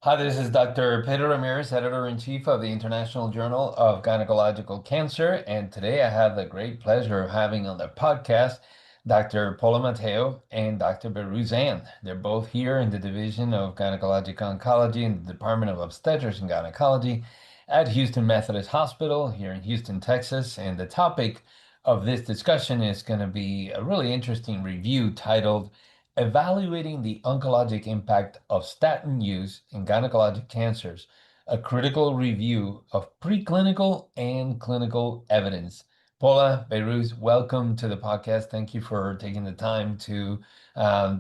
Hi, this is Dr. Pedro Ramirez, Editor-in-Chief of the International Journal of Gynecological Cancer. And today I have the great pleasure of having on the podcast Dr. Paula Mateo and Dr. Behrouz Zand. They're both here in the Division of Gynecologic Oncology in the Department of Obstetrics and Gynecology at Houston Methodist Hospital here in Houston, Texas. And the topic of this discussion is going to be a really interesting review titled Evaluating the Oncologic Impact of Statin Use in Gynecologic Cancers, a critical review of preclinical and clinical evidence. Paula, Behrouz, welcome to the podcast. Thank you for taking the time to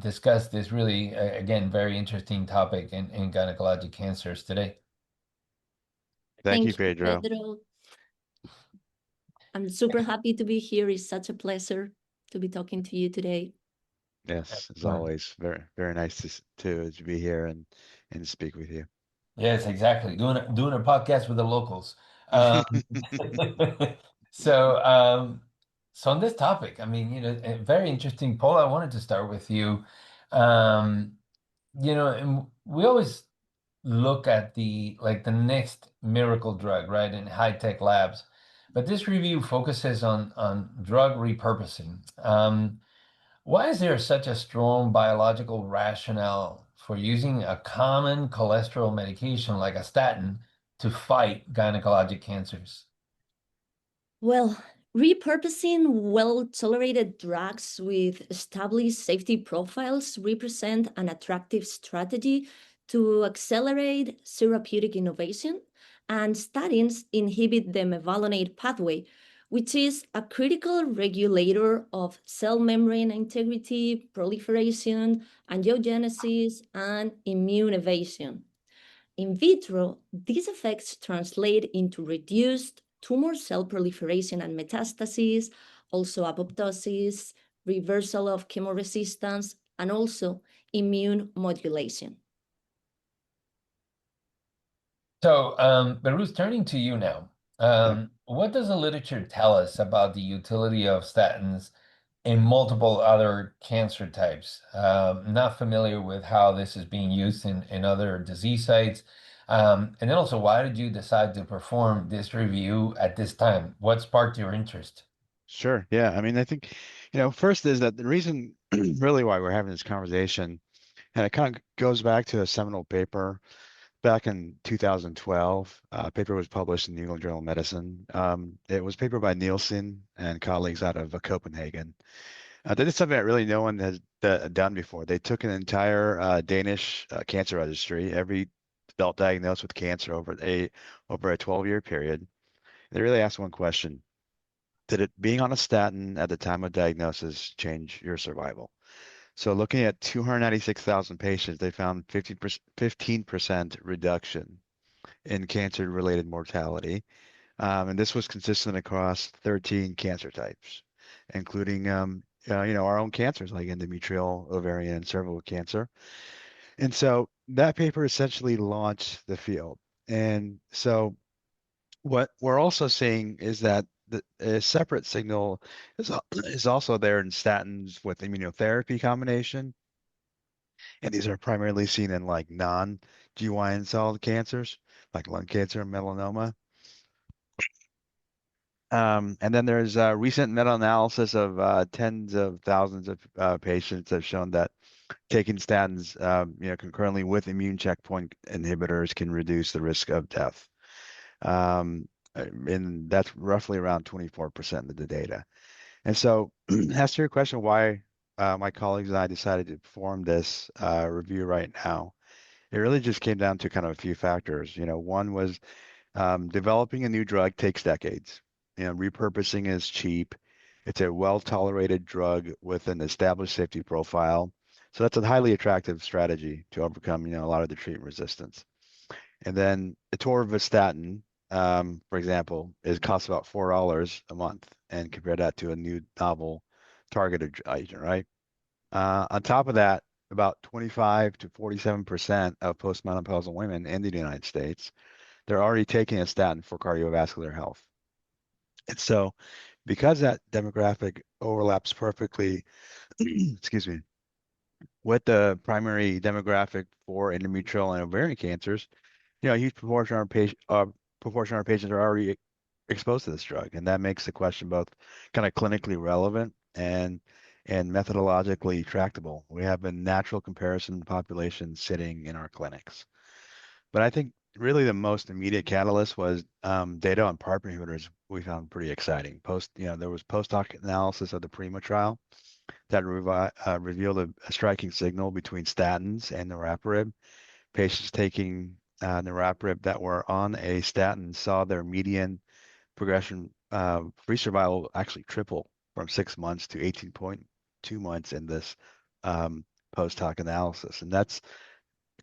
discuss this really, again, very interesting topic in gynecologic cancers today. Thank you, Thank you, Pedro. Pedro. I'm super happy to be here. It's such a pleasure to be talking to you today. Yes, as Excellent. always, very nice to be here and speak with you. Yes, exactly. Doing a podcast with the locals. Um, so, so on this topic, I mean, very interesting. Paul, I wanted to start with you. Um, and we always look at the next miracle drug, right, in high tech labs, but this review focuses on drug repurposing. Why is there such a strong biological rationale for using a common cholesterol medication like a statin to fight gynecologic cancers? Well, repurposing well-tolerated drugs with established safety profiles represent an attractive strategy to accelerate therapeutic innovation, and statins inhibit the mevalonate pathway, which is a critical regulator of cell membrane integrity, proliferation, angiogenesis, and immune evasion. In vitro, these effects translate into reduced tumor cell proliferation and metastases, also apoptosis, reversal of chemoresistance, and also immune modulation. So, Behrouz, turning to you now, Yeah, what does the literature tell us about the utility of statins in multiple other cancer types? Not familiar with how this is being used in other disease sites. And then also, why did you decide to perform this review at this time? What sparked your interest? sure. Yeah, I mean, I think, first is that the reason really why we're having this conversation, and it kind of goes back to a seminal paper back in 2012. Paper was published in the New England Journal of Medicine. It was a paper by Nielsen and colleagues out of Copenhagen. They did something that really no one has done before. They took an entire Danish cancer registry, every adult diagnosed with cancer over a 12-year period. They really asked one question: did it being on a statin at the time of diagnosis change your survival? So looking at 296,000 patients, they found 15% reduction in cancer-related mortality. And this was consistent across 13 cancer types, including our own cancers like endometrial, ovarian, and cervical cancer. And so that paper essentially launched the field. And so what we're also seeing is that a separate signal is also there in statins with immunotherapy combination. And these are primarily seen in like non-GYN solid cancers, like lung cancer and melanoma. And then there's a recent meta-analysis of tens of thousands of patients have shown that taking statins, concurrently with immune checkpoint inhibitors can reduce the risk of death. And that's roughly around 24% of the data. And so, as to your question, why my colleagues and I decided to perform this review right now, it really just came down to kind of a few factors. One was developing a new drug takes decades. Repurposing is cheap. It's a well-tolerated drug with an established safety profile. So that's a highly attractive strategy to overcome, a lot of the treatment resistance. And then atorvastatin, for example, costs about $4 a month, and compare that to a new novel targeted agent, right? On top of that, about 25 to 47% of postmenopausal women in the United States, they're already taking a statin for cardiovascular health. And so, because that demographic overlaps perfectly, excuse me, with the primary demographic for endometrial and ovarian cancers, a huge proportion of our patients are already exposed to this drug, and that makes the question both kind of clinically relevant and methodologically tractable. We have a natural comparison population sitting in our clinics. But I think really the most immediate catalyst was data on PARP inhibitors. We found pretty exciting. There was post-hoc analysis of the PRIMA trial that revealed a striking signal between statins and niraparib. Patients taking niraparib that were on a statin saw their median progression-free survival actually triple from 6 months to 18.2 months in this post-hoc analysis. And that's,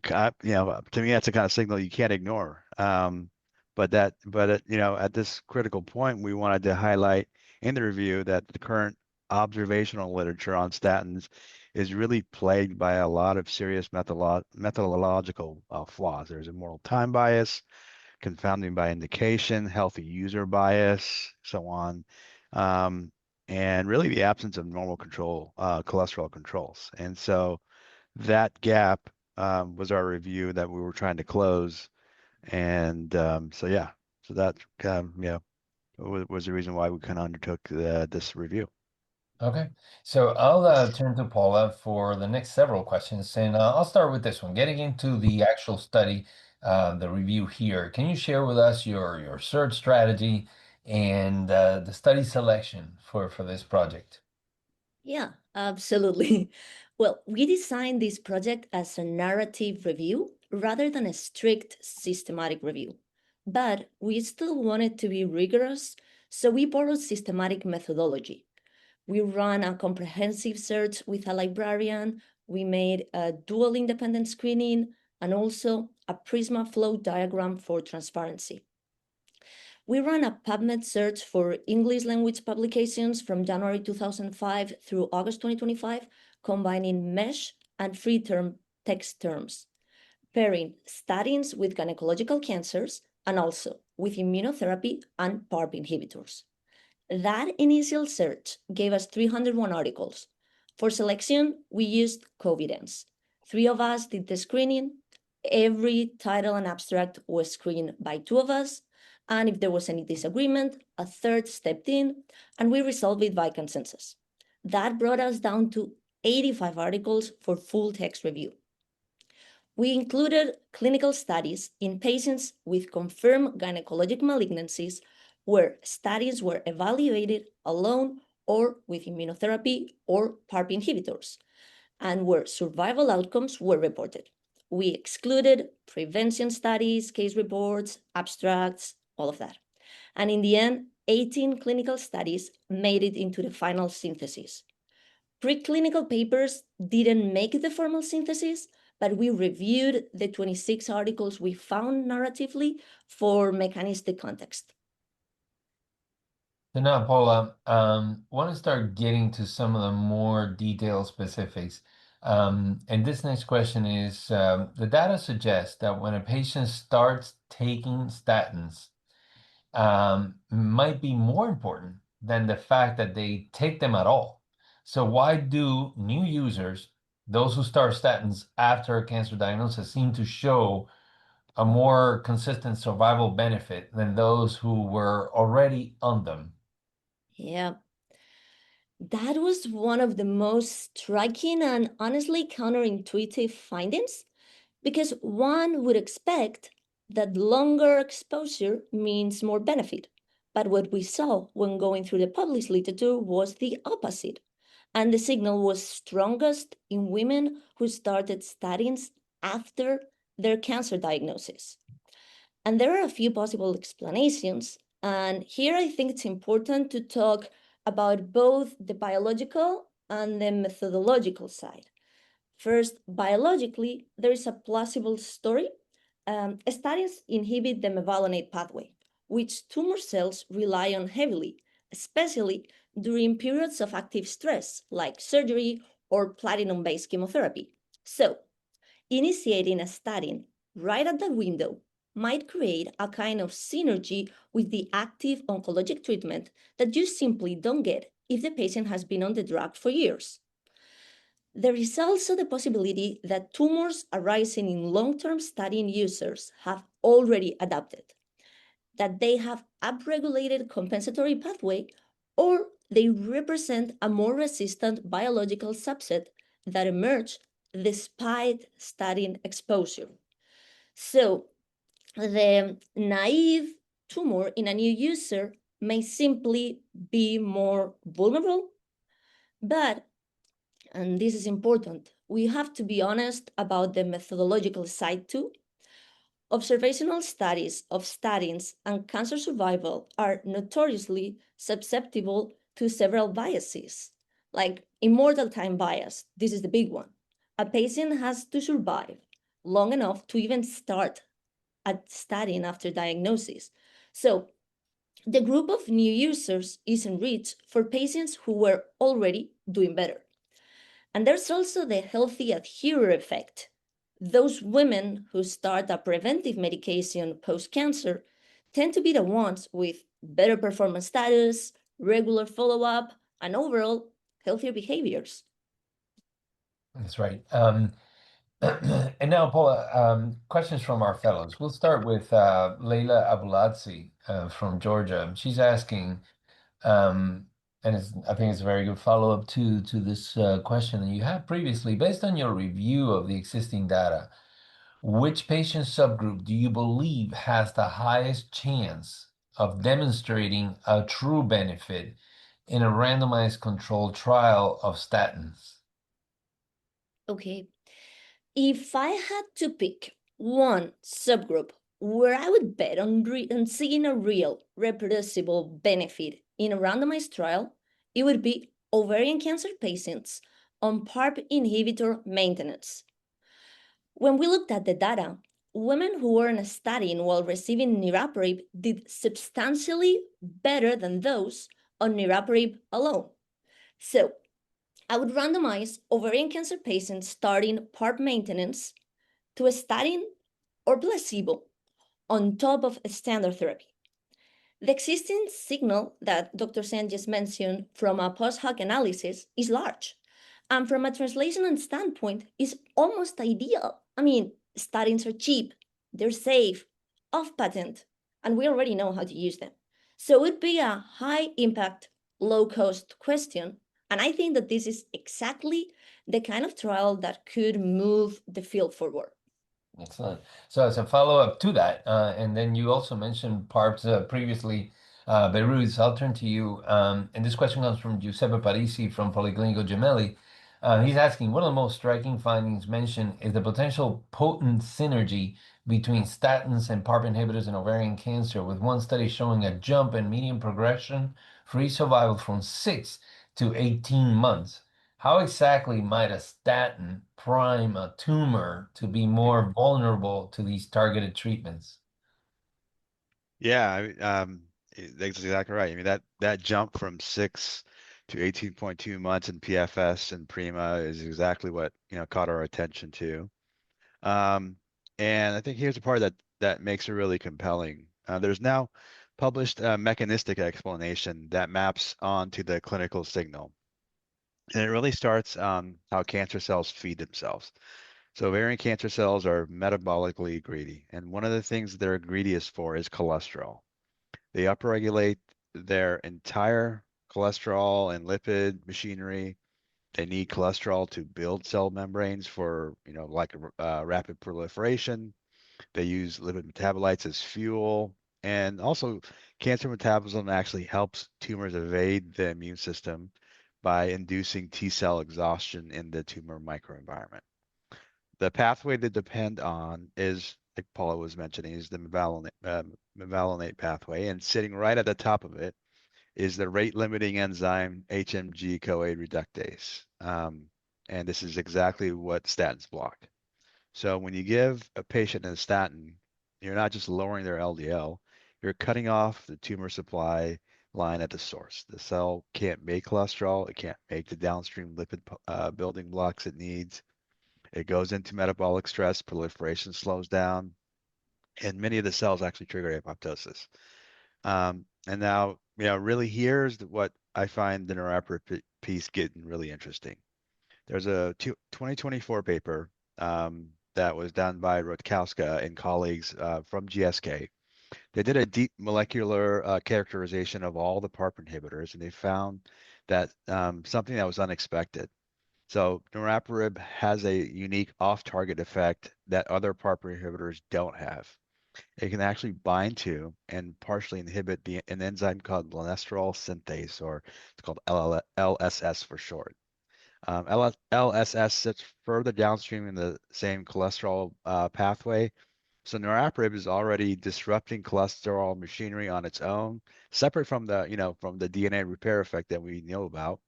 to me, that's a kind of signal you can't ignore. But at this critical point, we wanted to highlight in the review that the current observational literature on statins is really plagued by a lot of serious methodological flaws. There's immortal time bias, confounding by indication, healthy user bias, so on, and really the absence of normal cholesterol controls. And so that gap was our review that we were trying to close. And so that was the reason why we kind of undertook this review. Okay, so I'll turn to Paula for the next several questions, and I'll start with this one. Getting into the actual study, the review here, can you share with us your search strategy and the study selection for this project? Yeah, absolutely. Well, we designed this project as a narrative review rather than a strict systematic review. But we still wanted to be rigorous, so we borrowed systematic methodology. We ran a comprehensive search with a librarian, we made a dual independent screening, and also a Prisma flow diagram for transparency. We ran a PubMed search for English language publications from January 2005 through August 2025, combining MESH and free text terms, pairing statins with gynecological cancers and also with immunotherapy and PARP inhibitors. That initial search gave us 301 articles. For selection, we used Covidence. 3 of us did the screening. Every title and abstract was screened by 2 of us. And if there was any disagreement, a third stepped in, and we resolved it by consensus. That brought us down to 85 articles for full text review. We included clinical studies in patients with confirmed gynecologic malignancies where statins were evaluated alone or with immunotherapy or PARP inhibitors, and where survival outcomes were reported. We excluded prevention studies, case reports, abstracts, all of that. And in the end, 18 clinical studies made it into the final synthesis. Preclinical papers didn't make the formal synthesis, but we reviewed the 26 articles we found narratively for mechanistic context. So now, Paula, want to start getting to some of the more detailed specifics. And this next question is, the data suggests that when a patient starts taking statins, might be more important than the fact that they take them at all. So why do new users, those who start statins after a cancer diagnosis, seem to show a more consistent survival benefit than those who were already on them? Yeah, that was one of the most striking and honestly counterintuitive findings, because one would expect that longer exposure means more benefit. But what we saw when going through the published literature was the opposite. And the signal was strongest in women who started statins after their cancer diagnosis. And there are a few possible explanations. And here I think it's important to talk about both the biological and the methodological side. First, biologically, there is a plausible story. Statins inhibit the mevalonate pathway, which tumor cells rely on heavily, especially during periods of active stress, like surgery or platinum-based chemotherapy. So, initiating a statin right at that window might create a kind of synergy with the active oncologic treatment that you simply don't get if the patient has been on the drug for years. There is also the possibility that tumors arising in long-term statin users have already adapted, that they have upregulated compensatory pathway, or they represent a more resistant biological subset that emerged despite statin exposure. So the naive tumor in a new user may simply be more vulnerable, but, and this is important, we have to be honest about the methodological side too. Observational studies of statins and cancer survival are notoriously susceptible to several biases, like immortal time bias. This is the big one. A patient has to survive long enough to even start a statin after diagnosis. So the group of new users is enriched for patients who were already doing better. And there's also the healthy adherer effect. Those women who start a preventive medication post cancer tend to be the ones with better performance status, regular follow up, and overall healthier behaviors. That's right. And now, Paula, questions from our fellows. We'll start with Leila Abuladzi from Georgia. She's asking, um, and I think it's a very good follow-up to this question that you had previously. Based on your review of the existing data, which patient subgroup do you believe has the highest chance of demonstrating a true benefit in a randomized controlled trial of statins? Okay, if I had to pick one subgroup where I would bet on seeing a real reproducible benefit in a randomized trial, it would be ovarian cancer patients on PARP inhibitor maintenance. When we looked at the data, women who were on a statin while receiving niraparib did substantially better than those on niraparib alone. So I would randomize ovarian cancer patients starting PARP maintenance to a statin or placebo on top of a standard therapy. The existing signal that Dr. Zand just mentioned from a post hoc analysis is large. And from a translational standpoint, is almost ideal. I mean, statins are cheap, they're safe, off patent, and we already know how to use them. So it'd be a high impact, low cost question. And I think that this is exactly the kind of trial that could move the field forward. Excellent. So as a follow-up to that, and then you also mentioned PARPs previously, Behrouz, I'll turn to you. And this question comes from Giuseppe Parisi from Policlinico Gemelli. He's asking, one of the most striking findings mentioned is the potential potent synergy between statins and PARP inhibitors in ovarian cancer, with one study showing a jump in median progression-free survival from 6 to 18 months. How exactly might a statin prime a tumor to be more vulnerable to these targeted treatments? Yeah, that's exactly right. I mean, that jump from 6 to 18.2 months in PFS and Prima is exactly what, caught our attention too. And I think here's the part that makes it really compelling. There's now published a mechanistic explanation that maps onto the clinical signal. And it really starts on how cancer cells feed themselves. So ovarian cancer cells are metabolically greedy, and one of the things they're greediest for is cholesterol. They upregulate their entire cholesterol and lipid machinery. They need cholesterol to build cell membranes for, like rapid proliferation. They use lipid metabolites as fuel. And also, cancer metabolism actually helps tumors evade the immune system by inducing T cell exhaustion in the tumor microenvironment. The pathway they depend on is, like Paula was mentioning, is the mevalonate pathway, and sitting right at the top of it is the rate-limiting enzyme HMG-CoA reductase. And this is exactly what statins block. So when you give a patient a statin, you're not just lowering their LDL, you're cutting off the tumor supply line at the source. The cell can't make cholesterol, it can't make the downstream lipid building blocks it needs. It goes into metabolic stress, proliferation slows down, and many of the cells actually trigger apoptosis. And now, really here's what I find the neuropathy piece getting really interesting. There's a 2024 paper that was done by Rutkowska and colleagues from GSK. They did a deep molecular characterization of all the PARP inhibitors, and they found that something that was unexpected. So niraparib has a unique off-target effect that other PARP inhibitors don't have. It can actually bind to and partially inhibit an enzyme called cholesterol synthase, or it's called LSS for short. LSS sits further downstream in the same cholesterol pathway. So niraparib is already disrupting cholesterol machinery on its own, separate from the DNA repair effect that we know about.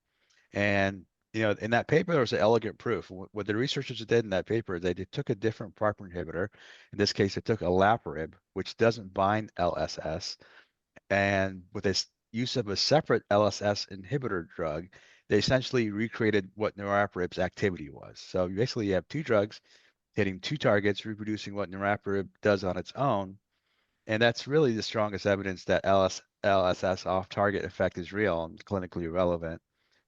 And in that paper, there was an elegant proof. What the researchers did in that paper, they took a different PARP inhibitor. In this case, they took olaparib, which doesn't bind LSS, and with this use of a separate LSS inhibitor drug, they essentially recreated what niraparib's activity was. So basically, you have two drugs hitting two targets, reproducing what niraparib does on its own, and that's really the strongest evidence that LSS off-target effect is real and clinically relevant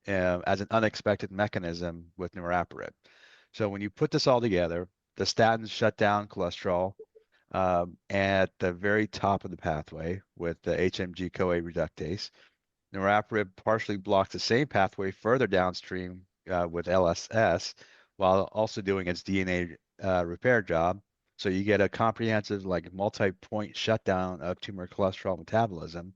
as an unexpected mechanism with niraparib. So when you put this all together, the statins shut down cholesterol at the very top of the pathway with the HMG-CoA reductase. Niraparib partially blocks the same pathway further downstream with LSS, while also doing its DNA repair job. So you get a comprehensive, like multi-point shutdown of tumor cholesterol metabolism.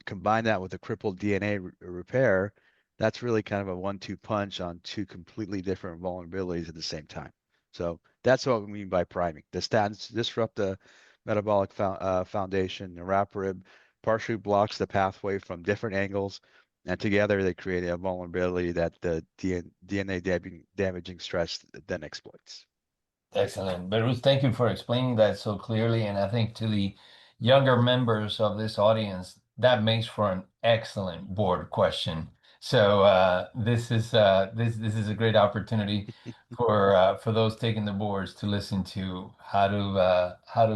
Combine that with a crippled DNA repair, that's really kind of a 1-2 punch on two completely different vulnerabilities at the same time. So that's what we mean by priming. The statins disrupt the metabolic foundation. Niraparib partially blocks the pathway from different angles, and together they create a vulnerability that the DNA damaging stress then exploits. Excellent. Behrouz, thank you for explaining that so clearly. And I think to the younger members of this audience, that makes for an excellent board question. So this is a great opportunity for those taking the boards to listen to how do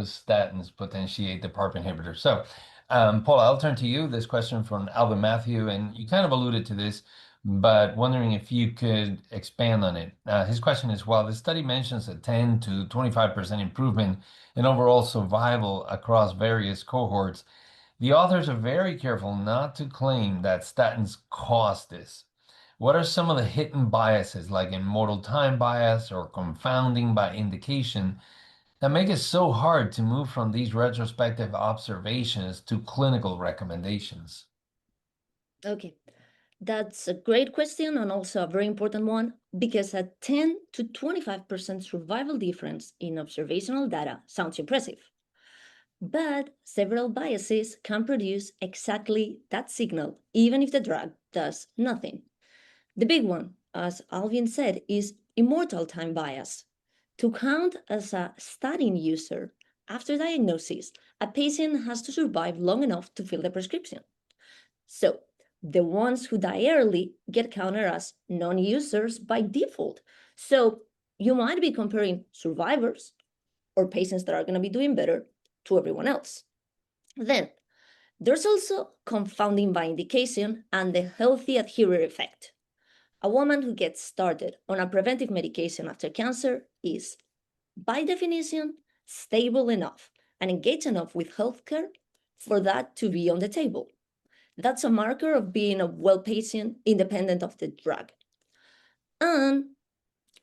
statins potentiate the PARP inhibitor. So Paula, I'll turn to you. This question from Alvin Matthew, and you kind of alluded to this, but wondering if you could expand on it. His question is, while the study mentions a 10 to 25% improvement in overall survival across various cohorts, the authors are very careful not to claim that statins cause this. What are some of the hidden biases, like immortal time bias or confounding by indication, that make it so hard to move from these retrospective observations to clinical recommendations? Okay, that's a great question and also a very important one because a 10 to 25% survival difference in observational data sounds impressive. But several biases can produce exactly that signal, even if the drug does nothing. The big one, as Alvin said, is immortal time bias. To count as a statin user, after diagnosis, a patient has to survive long enough to fill the prescription. So, the ones who die early get counted as non-users by default. So, you might be comparing survivors or patients that are going to be doing better to everyone else. Then, there's also confounding by indication and the healthy adherer effect. A woman who gets started on a preventive medication after cancer is, by definition, stable enough and engaged enough with healthcare for that to be on the table. That's a marker of being a well patient independent of the drug. And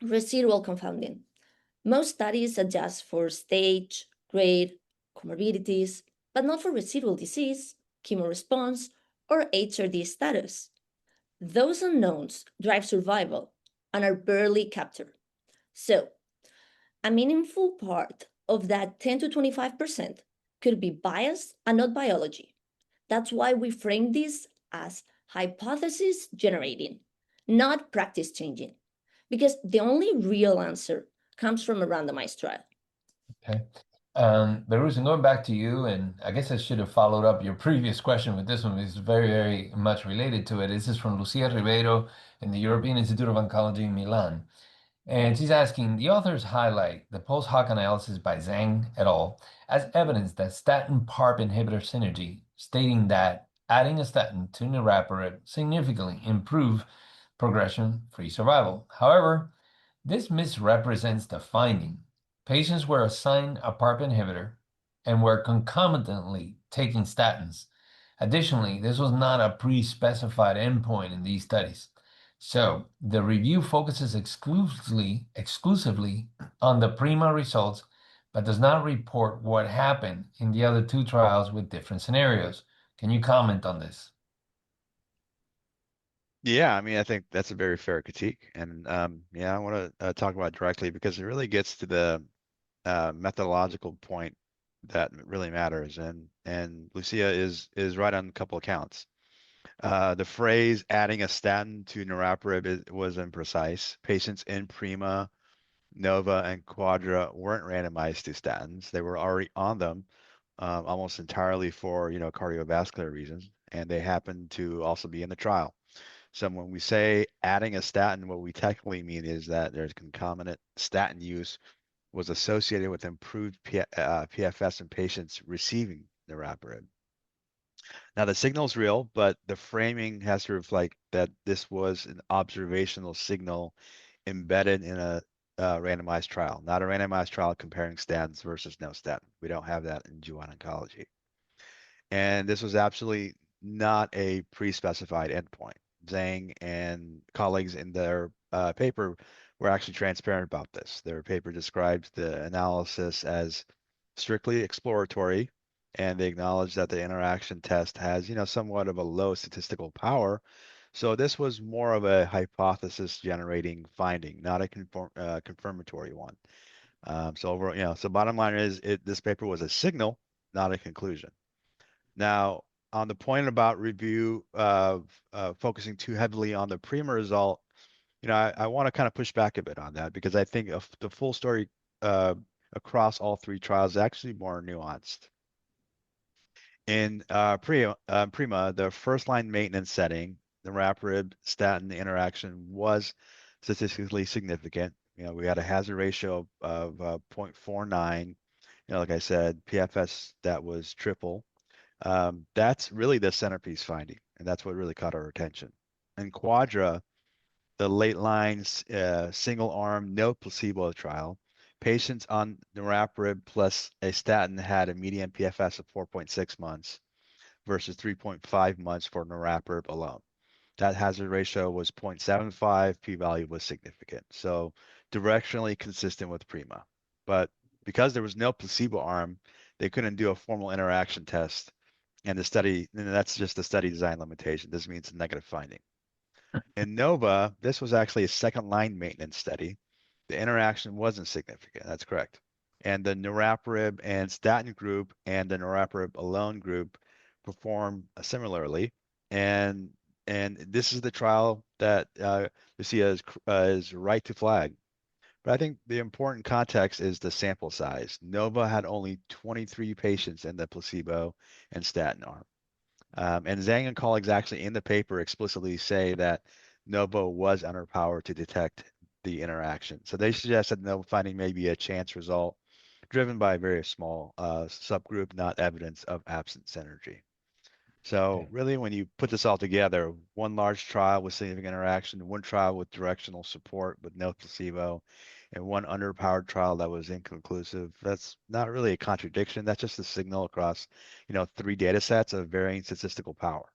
residual confounding. Most studies adjust for stage, grade, comorbidities, but not for residual disease, chemoresponse, or HRD status. Those unknowns drive survival and are barely captured. So, a meaningful part of that 10 to 25% could be bias and not biology. That's why we frame this as hypothesis generating, not practice changing, because the only real answer comes from a randomized trial. Okay. Behrouz, and going back to you, and I guess I should have followed up your previous question with this one. It's very, very much related to it. This is from Lucia Ribeiro in the European Institute of Oncology in Milan. And she's asking, the authors highlight the post hoc analysis by Zand et al. As evidence that statin PARP inhibitor synergy, stating that adding a statin to niraparib significantly improve progression-free survival. However, this misrepresents the finding. Patients were assigned a PARP inhibitor and were concomitantly taking statins. Additionally, this was not a pre-specified endpoint in these studies. So the review focuses exclusively on the PRIMA results, but does not report what happened in the other two trials with different scenarios. Can you comment on this? Yeah, I mean, I think that's a very fair critique, and yeah, I want to talk about it directly because it really gets to the methodological point that really matters, and Lucia is right on a couple of counts. The phrase "adding a statin to niraparib" was imprecise. Patients in Prima, Nova, and Quadra weren't randomized to statins; they were already on them, almost entirely for cardiovascular reasons, and they happened to also be in the trial. So when we say adding a statin, what we technically mean is that there's concomitant statin use was associated with improved PFS in patients receiving niraparib. Now the signal is real, but the framing has to reflect that this was an observational signal embedded in a randomized trial, not a randomized trial comparing statins versus no statin. We don't have that in GYN oncology. And this was absolutely not a pre-specified endpoint. Zhang and colleagues in their paper were actually transparent about this. Their paper describes the analysis as strictly exploratory, and they acknowledge that the interaction test has, somewhat of a low statistical power. So this was more of a hypothesis generating finding, not a confirmatory one. So bottom line is, this paper was a signal, not a conclusion. Now, on the point about review of focusing too heavily on the Prima result, I want to kind of push back a bit on that because I think the full story across all three trials is actually more nuanced. In Prima, the first line maintenance setting, the niraparib statin interaction was statistically significant. We had a hazard ratio of 0.49. Like I said, PFS that was triple. That's really the centerpiece finding, and that's what really caught our attention. In Quadra, the late lines single arm, no placebo trial, patients on niraparib plus a statin had a median PFS of 4.6 months versus 3.5 months for niraparib alone. That hazard ratio was 0.75, p-value was significant. So directionally consistent with Prima. But because there was no placebo arm, they couldn't do a formal interaction test. And that's just the study design limitation. This means a negative finding. In Nova, this was actually a second line maintenance study. The interaction wasn't significant. That's correct. And the niraparib and statin group and the niraparib alone group perform similarly. And this is the trial that Lucia is right to flag. But I think the important context is the sample size. Nova had only 23 patients in the placebo and statin arm. And Zhang and colleagues actually in the paper explicitly say that Nova was underpowered to detect the interaction. So they suggest that Nova finding may be a chance result driven by a very small subgroup, not evidence of absent synergy. So really, when you put this all together, one large trial with significant interaction, one trial with directional support with no placebo, and one underpowered trial that was inconclusive, that's not really a contradiction. That's just a signal across, three data sets of varying statistical power.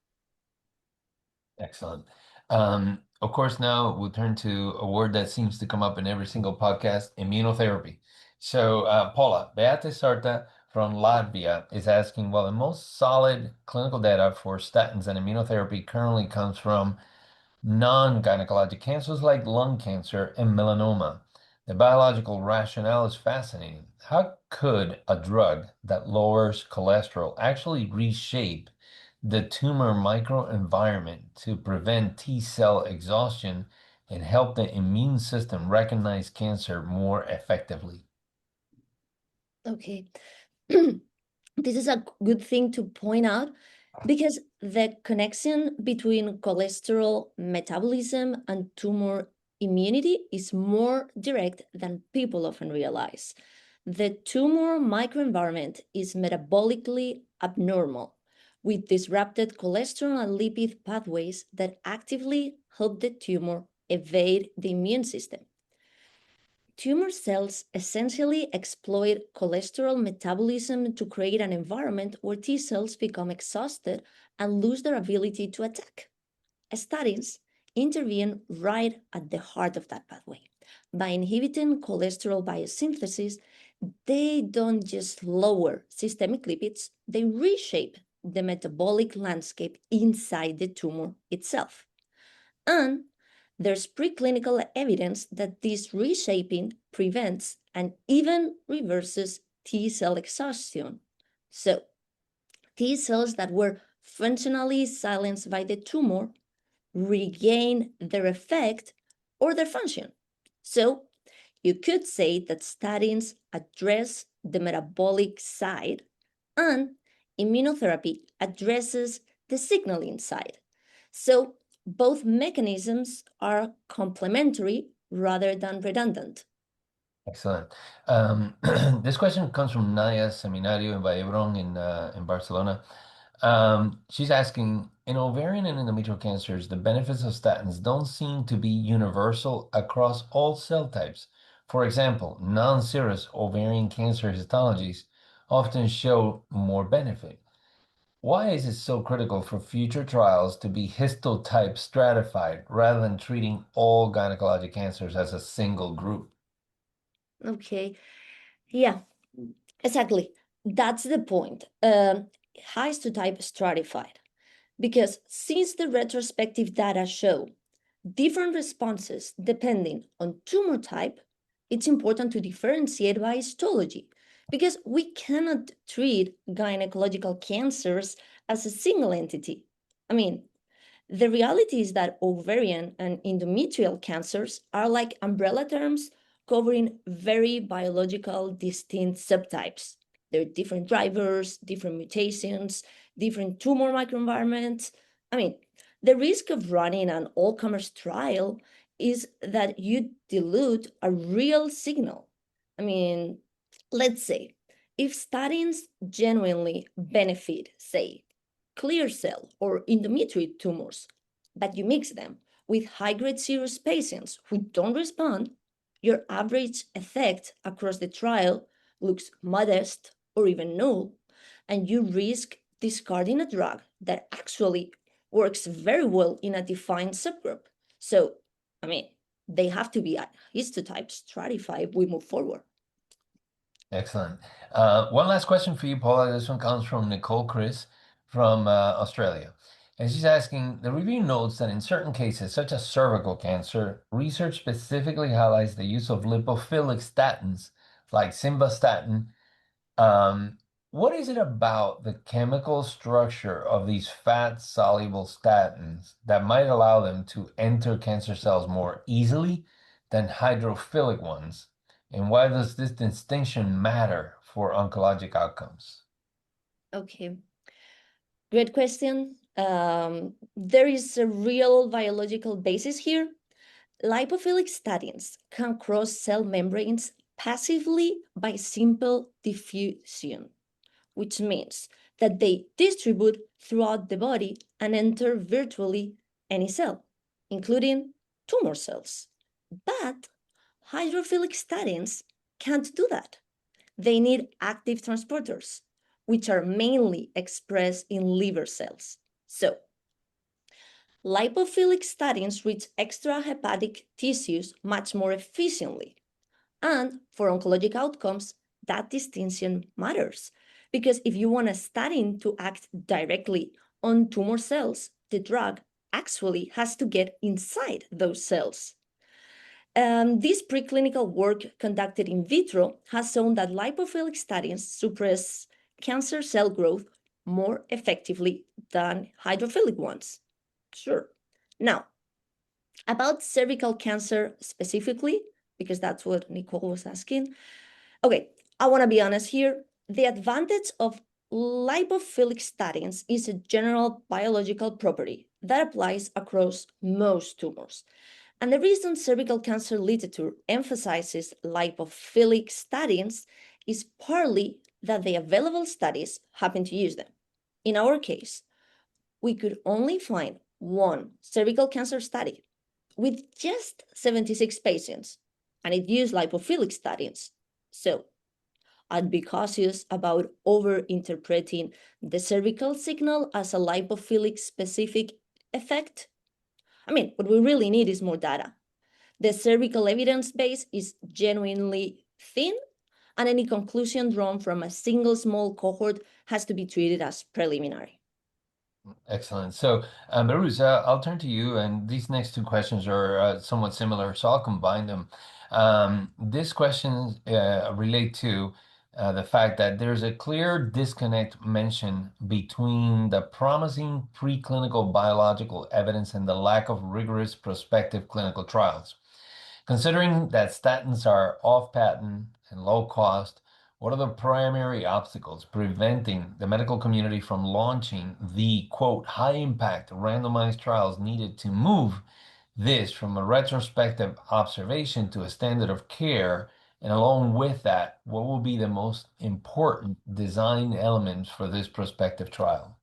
Excellent. Of course, now we'll turn to a word that seems to come up in every single podcast, immunotherapy. So, Paula, Beate Sarta from Latvia is asking, well, the most solid clinical data for statins and immunotherapy currently comes from non-gynecologic cancers like lung cancer and melanoma. The biological rationale is fascinating. How could a drug that lowers cholesterol actually reshape the tumor microenvironment to prevent T cell exhaustion and help the immune system recognize cancer more effectively? Okay. This is a good thing to point out because the connection between cholesterol metabolism and tumor immunity is more direct than people often realize. The tumor microenvironment is metabolically abnormal with disrupted cholesterol and lipid pathways that actively help the tumor evade the immune system. Tumor cells essentially exploit cholesterol metabolism to create an environment where T cells become exhausted and lose their ability to attack. Statins intervene right at the heart of that pathway. By inhibiting cholesterol biosynthesis, they don't just lower systemic lipids, they reshape the metabolic landscape inside the tumor itself. And there's preclinical evidence that this reshaping prevents and even reverses T cell exhaustion. So, T cells that were functionally silenced by the tumor regain their effect or their function. So, you could say that statins address the metabolic side and immunotherapy addresses the signaling side. So, both mechanisms are complementary rather than redundant. Excellent. This question comes from Naya Seminario in Vallebron in Barcelona. She's asking, in ovarian and endometrial cancers, the benefits of statins don't seem to be universal across all cell types. For example, non-serous ovarian cancer histologies often show more benefit. Why is it so critical for future trials to be histotype stratified rather than treating all gynecologic cancers as a single group? Okay, yeah, exactly. That's the point. Histotype stratified. Because since the retrospective data show different responses depending on tumor type, it's important to differentiate by histology because we cannot treat gynecological cancers as a single entity. I mean, the reality is that ovarian and endometrial cancers are like umbrella terms covering very biological distinct subtypes. There are different drivers, different mutations, different tumor microenvironments. I mean, the risk of running an all-comers trial is that you dilute a real signal. I mean, let's say if statins genuinely benefit, say, clear cell or endometrioid tumors, but you mix them with high-grade serous patients who don't respond, your average effect across the trial looks modest or even null, and you risk discarding a drug that actually works very well in a defined subgroup. So, I mean, they have to be histotype stratified if we move forward. Excellent. One last question for you, Paula. This one comes from Nicole Chris from Australia. And she's asking, the review notes that in certain cases, such as cervical cancer, research specifically highlights the use of lipophilic statins like simvastatin. What is it about the chemical structure of these fat-soluble statins that might allow them to enter cancer cells more easily than hydrophilic ones? And why does this distinction matter for oncologic outcomes? Okay, great question. There is a real biological basis here. Lipophilic statins can cross cell membranes passively by simple diffusion, which means that they distribute throughout the body and enter virtually any cell, including tumor cells. But hydrophilic statins can't do that. They need active transporters, which are mainly expressed in liver cells. So, lipophilic statins reach extrahepatic tissues much more efficiently. And for oncologic outcomes, that distinction matters. Because if you want a statin to act directly on tumor cells, the drug actually has to get inside those cells. This preclinical work conducted in vitro has shown that lipophilic statins suppress cancer cell growth more effectively than hydrophilic ones. Sure. Now, about cervical cancer specifically, because that's what Nicole was asking. Okay, I want to be honest here. The advantage of lipophilic statins is a general biological property that applies across most tumors. And the reason cervical cancer literature emphasizes lipophilic statins is partly that the available studies happen to use them. In our case, we could only find one cervical cancer study with just 76 patients, and it used lipophilic statins. So I'd be cautious about over-interpreting the cervical signal as a lipophilic specific effect. I mean, what we really need is more data. The cervical evidence base is genuinely thin, and any conclusion drawn from a single small cohort has to be treated as preliminary. Excellent. So, Behrouz, I'll turn to you, and these next two questions are somewhat similar, so I'll combine them. These questions relate to the fact that there's a clear disconnect mentioned between the promising preclinical biological evidence and the lack of rigorous prospective clinical trials. Considering that statins are off patent and low cost, what are the primary obstacles preventing the medical community from launching the quote high impact randomized trials needed to move this from a retrospective observation to a standard of care? And along with that, what will be the most important design elements for this prospective trial?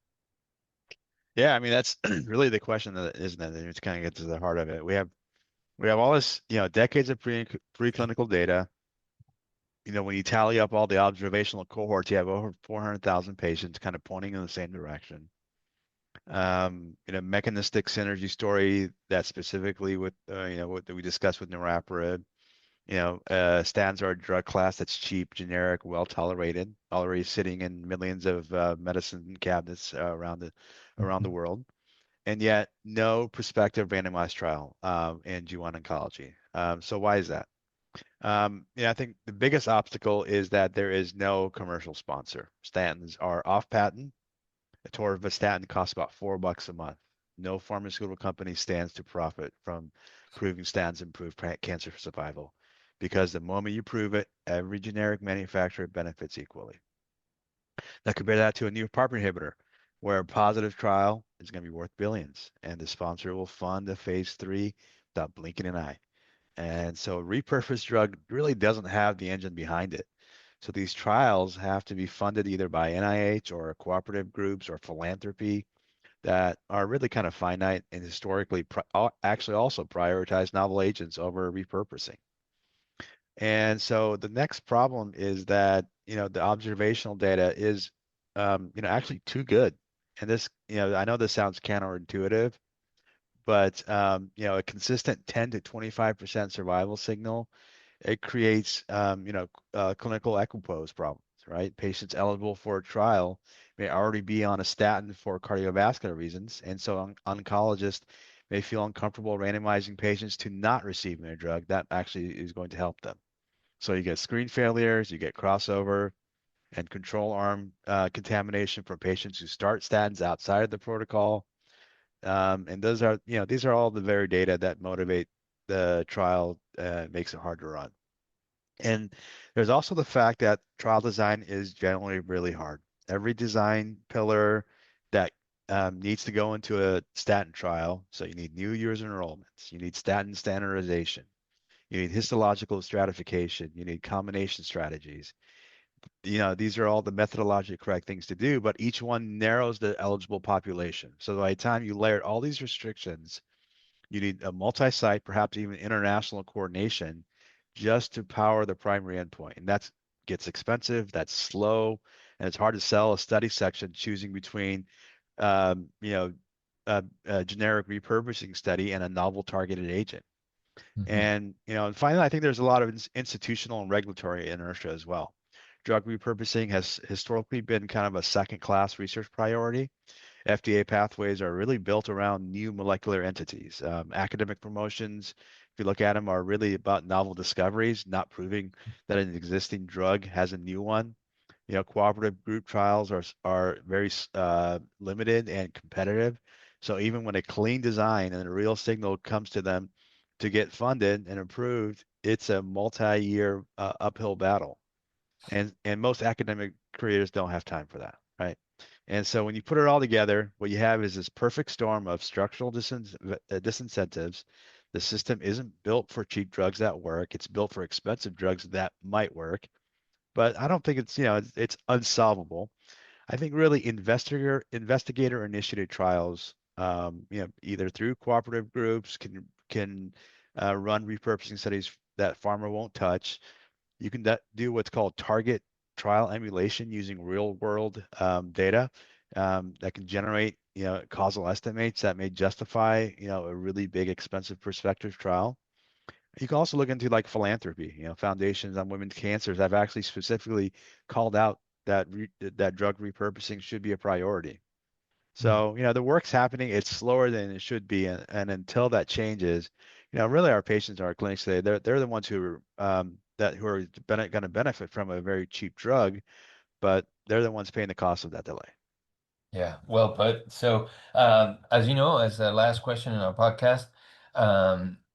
Yeah, I mean that's really the question, that isn't it? And it's kind of get to the heart of it. We have all this, decades of preclinical data. When you tally up all the observational cohorts, you have over 400,000 patients kind of pointing in the same direction. Mechanistic synergy story that specifically with, what we discussed with niraparib. Statins are a drug class that's cheap, generic, well tolerated, already sitting in millions of medicine cabinets around the world, and yet no prospective randomized trial in GYN oncology. So why is that? I think the biggest obstacle is that there is no commercial sponsor. Statins are off patent. A torvastatin costs about $4 a month. No pharmaceutical company stands to profit from proving statins improve cancer survival, because the moment you prove it, every generic manufacturer benefits equally. Now compare that to a new PARP inhibitor, where a positive trial is going to be worth billions, and the sponsor will fund a phase 3 without blinking an eye. And so a repurposed drug really doesn't have the engine behind it. So these trials have to be funded either by NIH or cooperative groups or philanthropy that are really kind of finite and historically actually also prioritize novel agents over repurposing. And so the next problem is that, the observational data is, actually too good. And this, I know this sounds counterintuitive, but, a consistent 10 to 25% survival signal, it creates, clinical equipoise problems, right? Patients eligible for a trial may already be on a statin for cardiovascular reasons, and so oncologists may feel uncomfortable randomizing patients to not receiving their drug. That actually is going to help them. So you get screen failures, you get crossover and control arm contamination from patients who start statins outside of the protocol. And these are all the very data that motivate the trial, makes it hard to run. And there's also the fact that trial design is generally really hard. Every design pillar that needs to go into a statin trial, so you need new user enrollments, you need statin standardization, you need histological stratification, you need combination strategies. These are all the methodologically correct things to do, but each one narrows the eligible population. So by the time you layer all these restrictions, you need a multi-site, perhaps even international coordination just to power the primary endpoint. And that gets expensive, that's slow, and it's hard to sell a study section choosing between, a generic repurposing study and a novel targeted agent. And, and finally, I think there's a lot of institutional and regulatory inertia as well. Drug repurposing has historically been kind of a second-class research priority. FDA pathways are really built around new molecular entities. Academic promotions, if you look at them, are really about novel discoveries, not proving that an existing drug has a new one. Cooperative group trials are very limited and competitive. So even when a clean design and a real signal comes to them to get funded and approved, it's a multi-year uphill battle. And most academic careers don't have time for that, right? And so when you put it all together, what you have is this perfect storm of structural disincentives. The system isn't built for cheap drugs that work. It's built for expensive drugs that might work. But I don't think it's unsolvable. I think really investigator initiated trials either through cooperative groups, can run repurposing studies that pharma won't touch. You can do what's called target trial emulation using real world data that can generate, causal estimates that may justify, a really big, expensive prospective trial. You can also look into like philanthropy. Foundations on women's cancers have actually specifically called out that drug repurposing should be a priority. Mm. So, the work's happening. It's slower than it should be, and until that changes, really our patients in our clinics today, they're the ones who are going to benefit from a very cheap drug, but they're the ones paying the cost of that delay. Yeah, well put. So, as you know, as the last question in our podcast,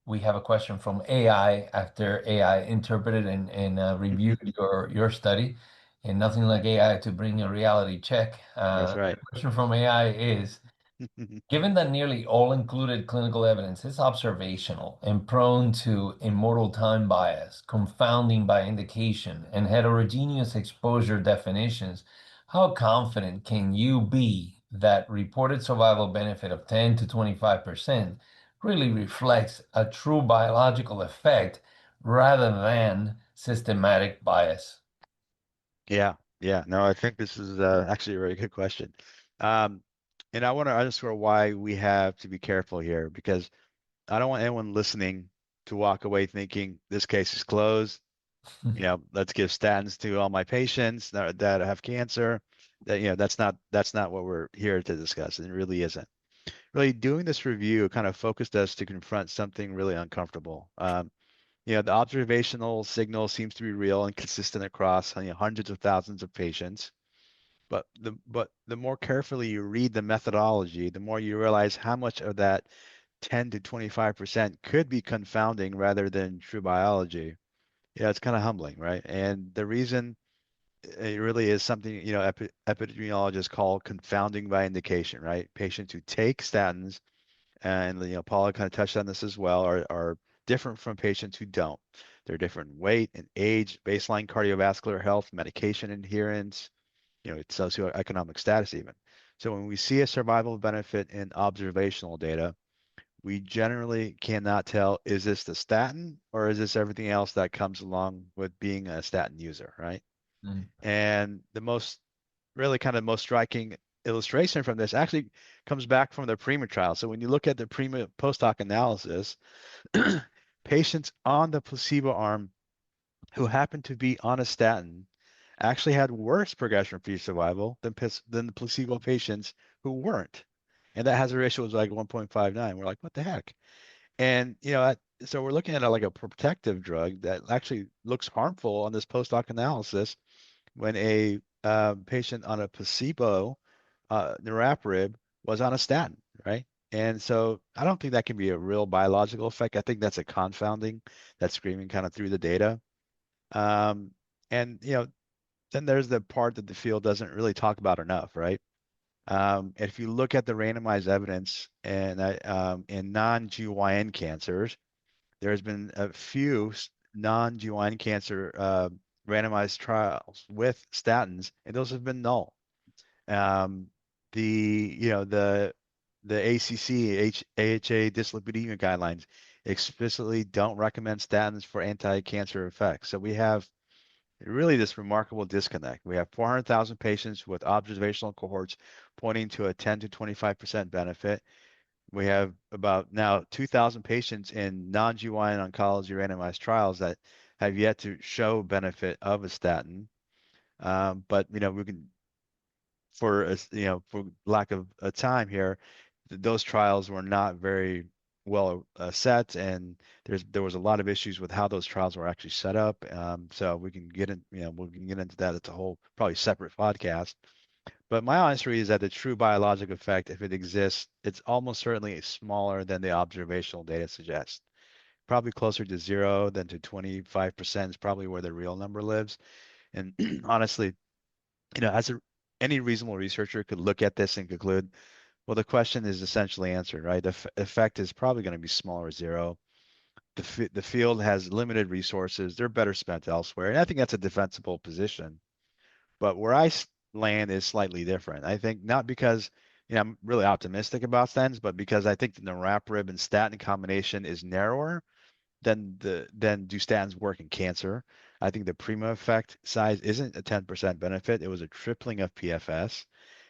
we have a question from AI after AI interpreted and reviewed your study, and nothing like AI to bring a reality check. That's The right. question from AI is, given that nearly all included clinical evidence is observational and prone to immortal time bias, confounding by indication, and heterogeneous exposure definitions, how confident can you be that reported survival benefit of 10 to 25% really reflects a true biological effect rather than systematic bias? Yeah, yeah. No, I think this is actually a very good question. Um, and I want to underscore why we have to be careful here because I don't want anyone listening to walk away thinking this case is closed. Let's give statins to all my patients that have cancer. That's not what we're here to discuss. It really isn't. Really, doing this review kind of focused us to confront something really uncomfortable. The observational signal seems to be real and consistent across hundreds of thousands of patients. But the more carefully you read the methodology, the more you realize how much of that 10 to 25% could be confounding rather than true biology. Yeah, it's kind of humbling, right? And the reason it really is something, epidemiologists call confounding by indication, right? Patients who take statins, and Paula kind of touched on this as well, are different from patients who don't. They're different in weight and age, baseline cardiovascular health, medication adherence, socioeconomic status even. So when we see a survival benefit in observational data, we generally cannot tell, is this the statin or is this everything else that comes along with being a statin user, right? Mm. And the most striking illustration from this actually comes back from the PRIMA trial. So when you look at the PRIMA post hoc analysis, patients on the placebo arm who happened to be on a statin actually had worse progression-free survival than the placebo patients who weren't. And that hazard ratio was like 1.59. We're like, what the heck? And so we're looking at like a protective drug that actually looks harmful on this post hoc analysis when a patient on a placebo niraparib was on a statin, right? And so I don't think that can be a real biological effect. I think that's a confounding that's screaming kind of through the data. Um, and then there's the part that the field doesn't really talk about enough, right? If you look at the randomized evidence and in non-GYN cancers, there's been a few non-GYN cancer randomized trials with statins, and those have been null. Um, the you know the ACC AHA dyslipidemia guidelines explicitly don't recommend statins for anti-cancer effects. So we have really this remarkable disconnect. We have 400,000 patients with observational cohorts pointing to a 10 to 25% benefit. We have about now 2,000 patients in non-GYN oncology randomized trials that have yet to show benefit of a statin. But we can, for lack of a time here, those trials were not very well set, and there was a lot of issues with how those trials were actually set up. So we can get into that. It's a whole probably separate podcast. But my honest read is that the true biologic effect, if it exists, it's almost certainly smaller than the observational data suggests. Probably closer to 0 than to 25% is probably where the real number lives. And honestly, as any reasonable researcher could look at this and conclude, well, the question is essentially answered, right? The effect is probably going to be smaller 0. The field has limited resources. They're better spent elsewhere. And I think that's a defensible position. But where land is slightly different. I think not because I'm really optimistic about statins, but because I think the niraparib and statin combination is narrower than do statins work in cancer. I think the prima effect size isn't a 10% benefit. It was a tripling of PFS.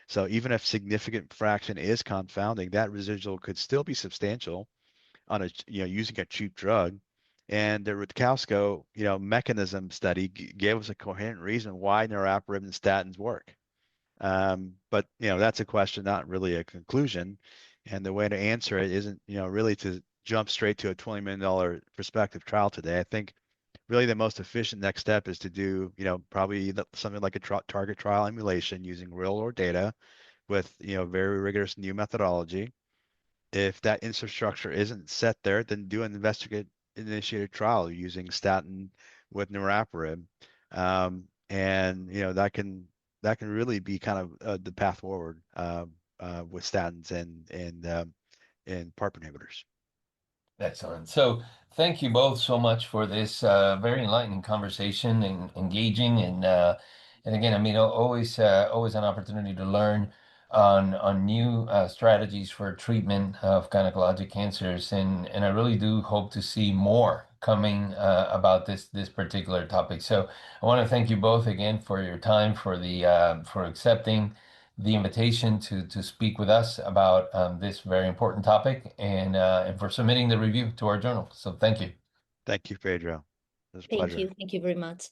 So even if significant fraction is confounding, that residual could still be substantial on using a cheap drug. And the Rutkowsko, mechanism study gave us a coherent reason why niraparib and statins work. But that's a question, not really a conclusion. And the way to answer it isn't, really to jump straight to a $20 million prospective trial today. I think really the most efficient next step is to do, probably something like a target trial emulation using real world data with, very rigorous new methodology. If that infrastructure isn't set there, then do an investigative initiated trial using statin with niraparib. And that can really be kind of the path forward with statins and PARP inhibitors. Excellent. So thank you both so much for this very enlightening conversation and engaging and again, I mean, always an opportunity to learn on new strategies for treatment of gynecologic cancers, and I really do hope to see more coming about this particular topic. So I want to thank you both again for your time, for accepting the invitation to speak with us about this very important topic and for submitting the review to our journal. So thank you. Thank you, Pedro. It was a Thank pleasure. you. Thank you very much.